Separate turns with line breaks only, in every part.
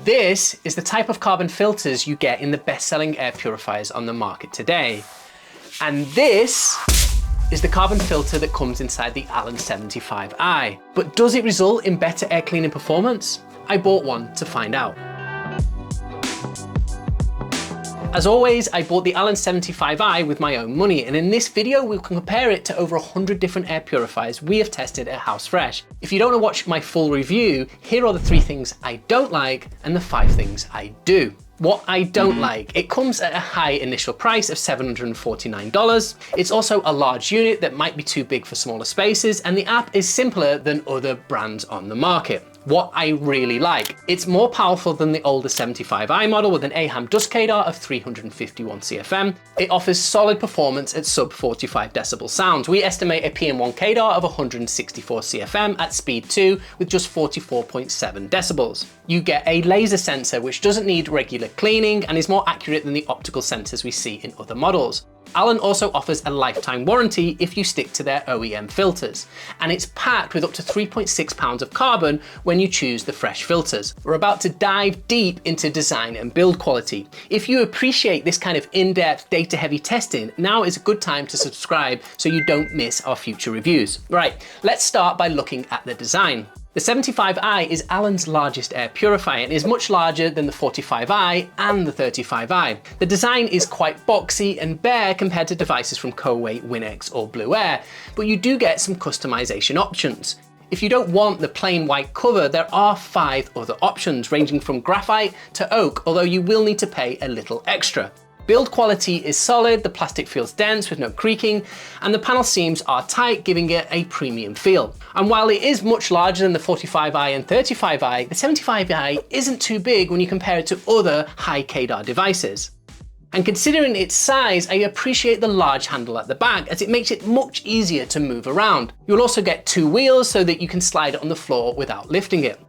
This is the type of carbon filters you get in the best-selling air purifiers on the market today. And this is the carbon filter that comes inside the Alen 75i. But does it result in better air cleaning performance? I bought one to find out. As always, I bought the Alen 75i with my own money, and in this video we can compare it to over 100 different air purifiers we have tested at House Fresh. If you don't want to watch my full review, here are the 3 things I don't like and the 5 things I do. What I don't like, it comes at a high initial price of $749. It's also a large unit that might be too big for smaller spaces, and the app is simpler than other brands on the market. What I really like, it's more powerful than the older 75i model with an AHAM dust KDAR of 351 CFM. It offers solid performance at sub 45 decibel sounds. We estimate a PM1 KDAR of 164 CFM at speed 2 with just 44.7 decibels. You get a laser sensor which doesn't need regular cleaning and is more accurate than the optical sensors we see in other models. Alen also offers a lifetime warranty if you stick to their OEM filters, and it's packed with up to 3.6 pounds of carbon when you choose the fresh filters. We're about to dive deep into design and build quality. If you appreciate this kind of in-depth, data-heavy testing, now is a good time to subscribe so you don't miss our future reviews. Right, let's start by looking at the design. The 75i is Alen's largest air purifier and is much larger than the 45i and the 35i. The design is quite boxy and bare compared to devices from Coway, Winx or Blue Air, but you do get some customization options. If you don't want the plain white cover, there are 5 other options ranging from graphite to oak, although you will need to pay a little extra. Build quality is solid, the plastic feels dense with no creaking, and the panel seams are tight, giving it a premium feel. And while it is much larger than the 45i and 35i, the 75i isn't too big when you compare it to other high KDAR devices. And considering its size, I appreciate the large handle at the back as it makes it much easier to move around. You'll also get 2 wheels so that you can slide it on the floor without lifting it.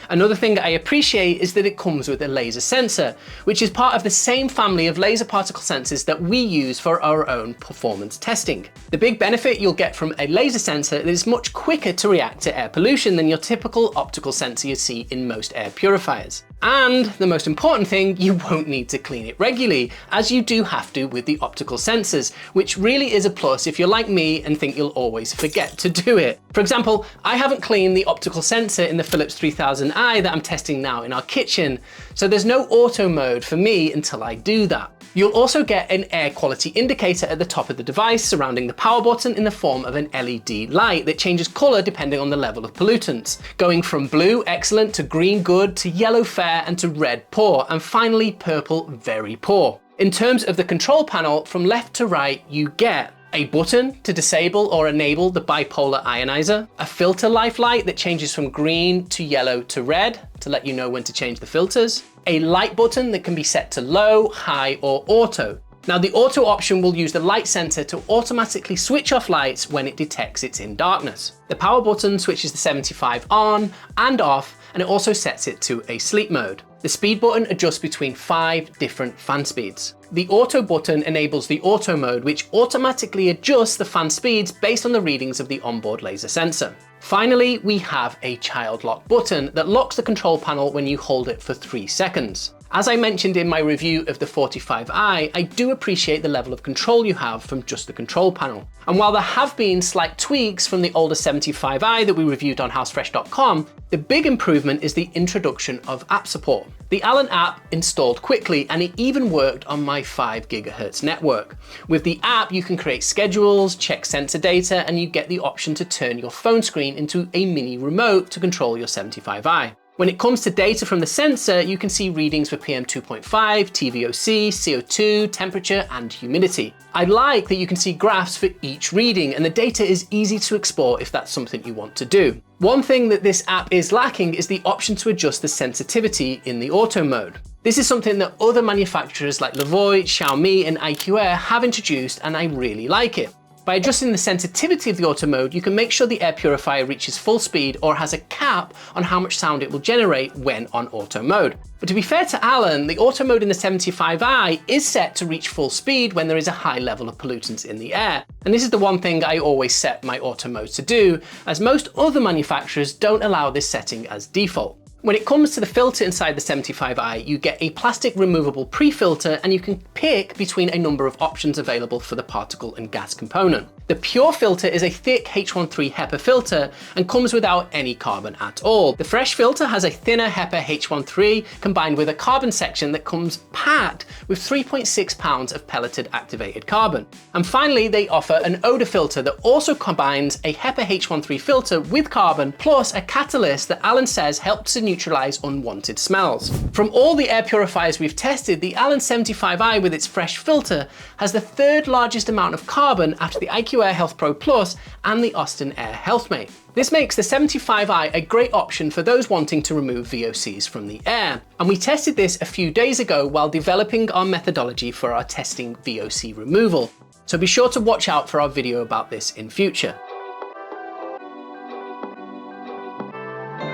Another thing I appreciate is that it comes with a laser sensor, which is part of the same family of laser particle sensors that we use for our own performance testing. The big benefit you'll get from a laser sensor is it's much quicker to react to air pollution than your typical optical sensor you see in most air purifiers. And the most important thing, you won't need to clean it regularly, as you do have to with the optical sensors, which really is a plus if you're like me and think you'll always forget to do it. For example, I haven't cleaned the optical sensor in the Philips 3000i that I'm testing now in our kitchen, so there's no auto mode for me until I do that. You'll also get an air quality indicator at the top of the device surrounding the power button in the form of an LED light that changes colour depending on the level of pollutants, going from blue excellent to green good to yellow fair and to red poor, and finally purple very poor. In terms of the control panel, from left to right you get a button to disable or enable the bipolar ionizer, a filter life light that changes from green to yellow to red to let you know when to change the filters, a light button that can be set to low, high or auto. Now the auto option will use the light sensor to automatically switch off lights when it detects it's in darkness. The power button switches the 75 on and off, and it also sets it to a sleep mode. The speed button adjusts between 5 different fan speeds. The auto button enables the auto mode, which automatically adjusts the fan speeds based on the readings of the onboard laser sensor. Finally, we have a child lock button that locks the control panel when you hold it for 3 seconds. As I mentioned in my review of the 45i, I do appreciate the level of control you have from just the control panel. And while there have been slight tweaks from the older 75i that we reviewed on housefresh.com, the big improvement is the introduction of app support. The Alen app installed quickly, and it even worked on my 5 GHz network. With the app, you can create schedules, check sensor data, and you get the option to turn your phone screen into a mini remote to control your 75i. When it comes to data from the sensor, you can see readings for PM 2.5, TVOC, CO2, temperature, and humidity. I like that you can see graphs for each reading, and the data is easy to export if that's something you want to do. One thing that this app is lacking is the option to adjust the sensitivity in the auto mode. This is something that other manufacturers like Levoit, Xiaomi, and IQ Air have introduced, and I really like it. By adjusting the sensitivity of the auto mode, you can make sure the air purifier reaches full speed or has a cap on how much sound it will generate when on auto mode. But to be fair to Alen, the auto mode in the 75i is set to reach full speed when there is a high level of pollutants in the air. And this is the one thing I always set my auto mode to do, as most other manufacturers don't allow this setting as default. When it comes to the filter inside the 75i, you get a plastic removable pre-filter, and you can pick between a number of options available for the particle and gas component. The pure filter is a thick H13 HEPA filter and comes without any carbon at all. The fresh filter has a thinner HEPA H13 combined with a carbon section that comes packed with 3.6 pounds of pelleted activated carbon. And finally, they offer an odor filter that also combines a HEPA H13 filter with carbon plus a catalyst that Alen says helps to neutralize unwanted smells. From all the air purifiers we've tested, the Alen 75i with its fresh filter has the third largest amount of carbon after the IQ Air Health Pro Plus and the Austin Air HealthMate. This makes the 75i a great option for those wanting to remove VOCs from the air. And we tested this a few days ago while developing our methodology for our testing VOC removal. So be sure to watch out for our video about this in future.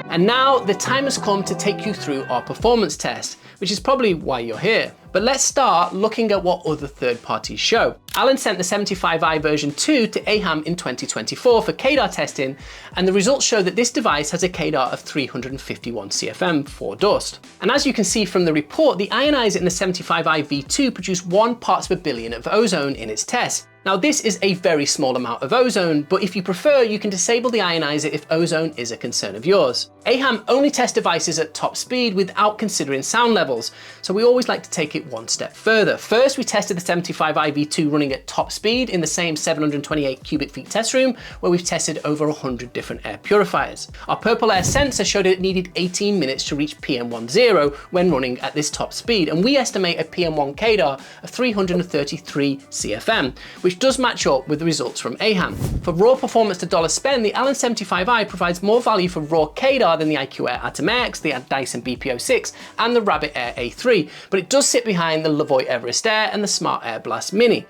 And now the time has come to take you through our performance test, which is probably why you're here. But let's start looking at what other third parties show. Alen sent the 75i version 2 to AHAM in 2024 for CADR testing, and the results show that this device has a CADR of 351 CFM for dust. And as you can see from the report, the ionizer in the 75i V2 produced 1 parts per billion of ozone in its test. Now this is a very small amount of ozone, but if you prefer, you can disable the ionizer if ozone is a concern of yours. AHAM only test devices at top speed without considering sound levels, so we always like to take it one step further. First, we tested the 75i V2 running at top speed in the same 728 cubic feet test room, where we've tested over 100 different air purifiers. Our purple air sensor showed it needed 18 minutes to reach PM10 when running at this top speed, and we estimate a PM1 CADR of 333 CFM, which does match up with the results from AHAM. For raw performance to dollar spend, the Alen 75i provides more value for raw CADR than the IQ Air Atom X, the Dyson BPO6, and the Rabbit Air A3, but it does sit behind the Levoit Everest Air and the Smart Air Blast Mini.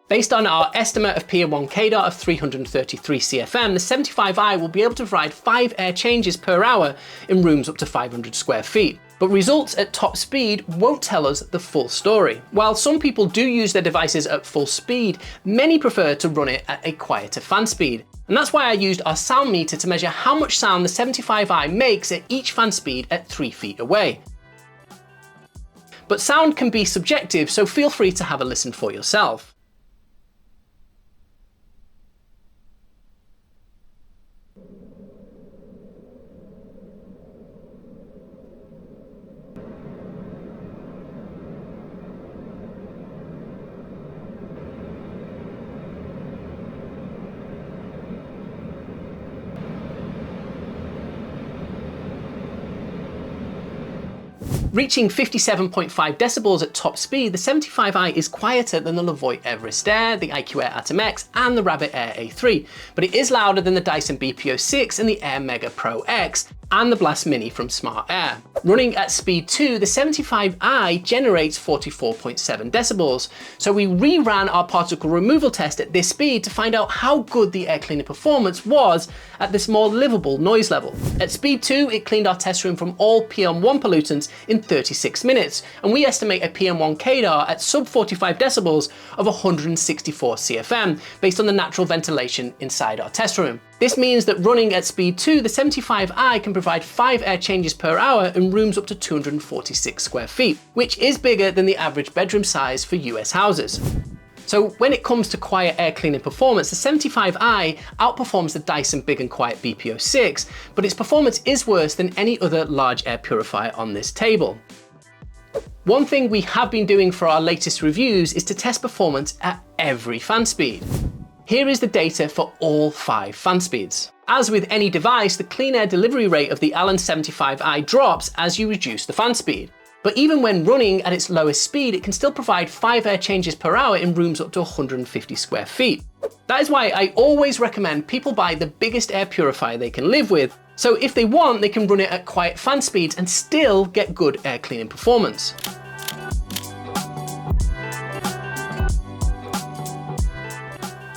Based on our estimate of PM1 CADR of 333 CFM, the 75i will be able to provide 5 air changes per hour in rooms up to 500 square feet. But results at top speed won't tell us the full story. While some people do use their devices at full speed, many prefer to run it at a quieter fan speed. And that's why I used our sound meter to measure how much sound the 75i makes at each fan speed at 3 feet away. But sound can be subjective, so feel free to have a listen for yourself. Reaching 57.5 decibels at top speed, the 75i is quieter than the Levoit Everest Air, the IQ Air Atom X, and the Rabbit Air A3, but it is louder than the Dyson BPO6 and the Air Mega Pro X, and the Blast Mini from Smart Air. Running at speed 2, the 75i generates 44.7 decibels, so we reran our particle removal test at this speed to find out how good the air cleaner performance was at this more livable noise level. At speed 2, it cleaned our test room from all PM1 pollutants in 36 minutes, and we estimate a PM1 CADR at sub 45 decibels of 164 CFM, based on the natural ventilation inside our test room. This means that running at speed 2, the 75i can provide 5 air changes per hour in rooms up to 246 square feet, which is bigger than the average bedroom size for US houses. So when it comes to quiet air cleaning performance, the 75i outperforms the Dyson Big and Quiet BPO6, but its performance is worse than any other large air purifier on this table. One thing we have been doing for our latest reviews is to test performance at every fan speed. Here is the data for all 5 fan speeds. As with any device, the clean air delivery rate of the Alen 75i drops as you reduce the fan speed. But even when running at its lowest speed, it can still provide 5 air changes per hour in rooms up to 150 square feet. That is why I always recommend people buy the biggest air purifier they can live with, so if they want, they can run it at quiet fan speeds and still get good air cleaning performance.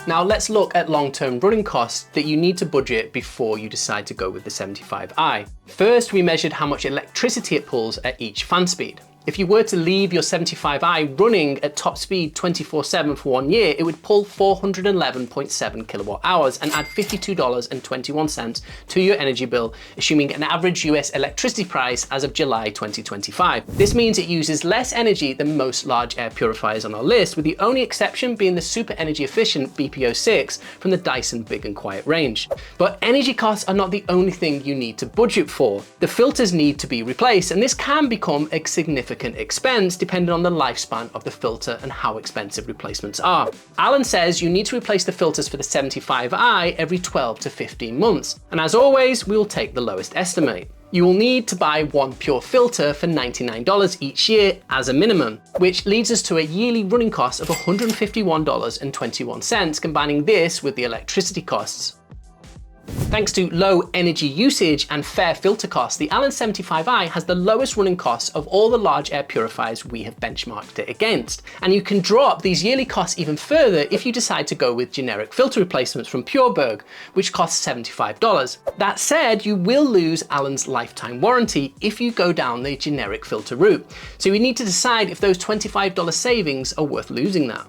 Now let's look at long-term running costs that you need to budget before you decide to go with the 75i. First, we measured how much electricity it pulls at each fan speed. If you were to leave your 75i running at top speed 24/7 for 1 year, it would pull 411.7 kilowatt hours and add $52.21 to your energy bill, assuming an average US electricity price as of July 2025. This means it uses less energy than most large air purifiers on our list, with the only exception being the super energy efficient BPO6 from the Dyson Big and Quiet range. But energy costs are not the only thing you need to budget for. The filters need to be replaced, and this can become a significant expense depending on the lifespan of the filter and how expensive replacements are. Alen says you need to replace the filters for the 75i every 12 to 15 months. And as always, we will take the lowest estimate. You will need to buy one pure filter for $99 each year as a minimum, which leads us to a yearly running cost of $151.21, combining this with the electricity costs. Thanks to low energy usage and fair filter costs, the Alen 75i has the lowest running costs of all the large air purifiers we have benchmarked it against. And you can drop these yearly costs even further if you decide to go with generic filter replacements from Pureberg, which costs $75. That said, you will lose Alen's lifetime warranty if you go down the generic filter route. So you need to decide if those $25 savings are worth losing that.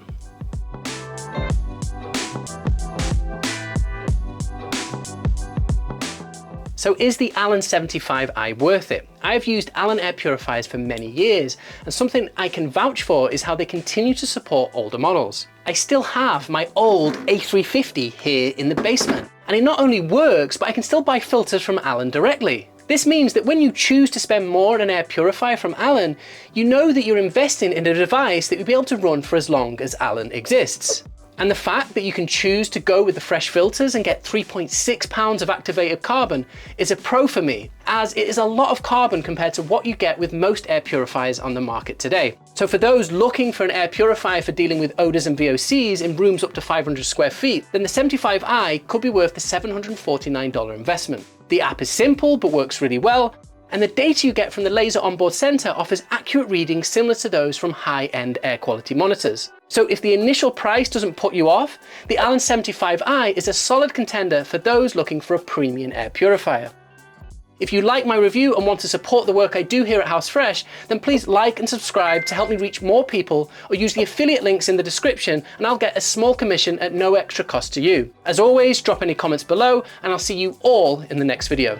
So is the Alen 75i worth it? I've used Alen air purifiers for many years, and something I can vouch for is how they continue to support older models. I still have my old A350 here in the basement, and it not only works, but I can still buy filters from Alen directly. This means that when you choose to spend more on an air purifier from Alen, you know that you're investing in a device that you'll be able to run for as long as Alen exists. And the fact that you can choose to go with the fresh filters and get 3.6 pounds of activated carbon is a pro for me, as it is a lot of carbon compared to what you get with most air purifiers on the market today. So for those looking for an air purifier for dealing with odors and VOCs in rooms up to 500 square feet, then the 75i could be worth the $749 investment. The app is simple but works really well, and the data you get from the laser onboard sensor offers accurate readings similar to those from high-end air quality monitors. So if the initial price doesn't put you off, the Alen 75i is a solid contender for those looking for a premium air purifier. If you like my review and want to support the work I do here at House Fresh, then please like and subscribe to help me reach more people, or use the affiliate links in the description and I'll get a small commission at no extra cost to you. As always, drop any comments below and I'll see you all in the next video.